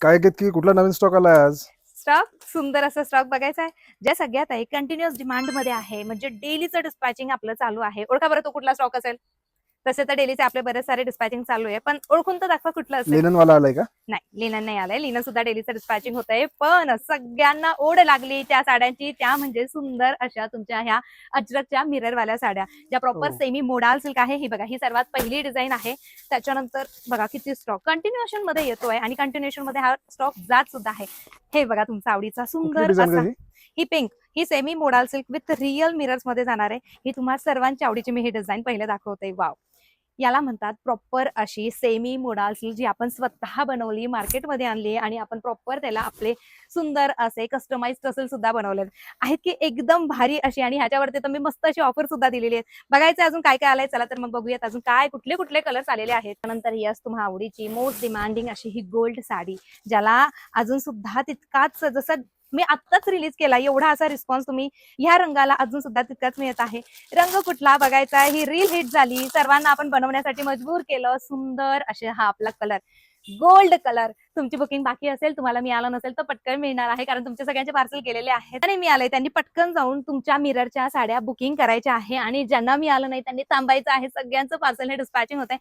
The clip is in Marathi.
काय की कुठला नवीन स्टॉक आलाय आज? स्टॉक सुंदर असा स्टॉक बघायचा आहे, ज्या सगळ्यात आहे कंटिन्युअस डिमांड मध्ये आहे, म्हणजे डेलीचं डिस्पॅचिंग आपलं चालू आहे. ओळखा बरं तो कुठला स्टॉक असेल. तसे तर डेलीचे आपले बरेच सारे डिस्पॅचिंग चालू आहे, पण ओळखून तर दाखवा कुठलं असेल. लिनन वाला आलाय का? नाही, लिनन नाही आलंय. लिनन सुद्धा डेलीचं डिस्पॅचिंग होत आहे, पण सगळ्यांना ओढ लागली त्या साड्यांची, त्या म्हणजे सुंदर अशा तुमच्या ह्या अजरकच्या मिररवाल्या साड्या, ज्या प्रॉपर हो. सेमी मोडाल सिल्क आहे. ही बघा, ही सर्वात पहिली डिझाईन आहे. त्याच्यानंतर बघा किती स्टॉक कंटिन्युएशन मध्ये येतोय आणि कंटिन्युएशन मध्ये हा स्टॉक जात सुद्धा आहे. हे बघा तुमचा आवडीचा कुठली सुंदर डिझाईन असा, कधी? ही पिंक, ही semi modal silk with real mirrors मध्ये जाणार आहे. ही तुम्हा सर्वांच्या आवडीची मी ही डिझाईन पहिले दाखवते. वाव, याला म्हणतात प्रॉपर अशी सेमी मोडाल सिल्क, जी आपण स्वतः बनवली, मार्केटमध्ये आणली आणि आपण प्रॉपर त्याला आपले सुंदर असे कस्टमाइज टसल सुद्धा बनवले आहेत की एकदम भारी अशी. आणि ह्याच्यावरती तर मी मस्त अशी ऑफर सुद्धा दिलेली आहे. बघायचं अजून काय काय आलंय, चला तर मग बघूयात अजून काय कुठले कुठले कलर्स आलेले आहेत. त्यानंतर यस, तुम्हा आवडीची मोस्ट डिमांडिंग अशी ही गोल्ड साडी, ज्याला अजून सुद्धा तितकाच, जसं मी आत्ताच रिलीज केला एवढा असा रिस्पॉन्स तुम्ही ह्या रंगाला अजून सुद्धा तितकाच मिळत आहे. रंग कुठला बघायचा, ही रील हिट झाली, सर्वांना आपण बनवण्यासाठी मजबूर केलं. सुंदर असे हा आपला कलर, गोल्ड कलर. तुमची बुकिंग बाकी असेल, तुम्हाला मिळालं नसेल तर पटकन मिळणार आहे, कारण तुमचे सगळ्यांचे पार्सल गेलेले आहेत. आणि मिळालंय त्यांनी पटकन जाऊन तुमच्या मिररच्या साड्या बुकिंग करायच्या आहे, आणि ज्यांना मिळालं नाही त्यांनी थांबायचं आहे. सगळ्यांचं पार्सल हे डिस्पॅचिंग होत आहे.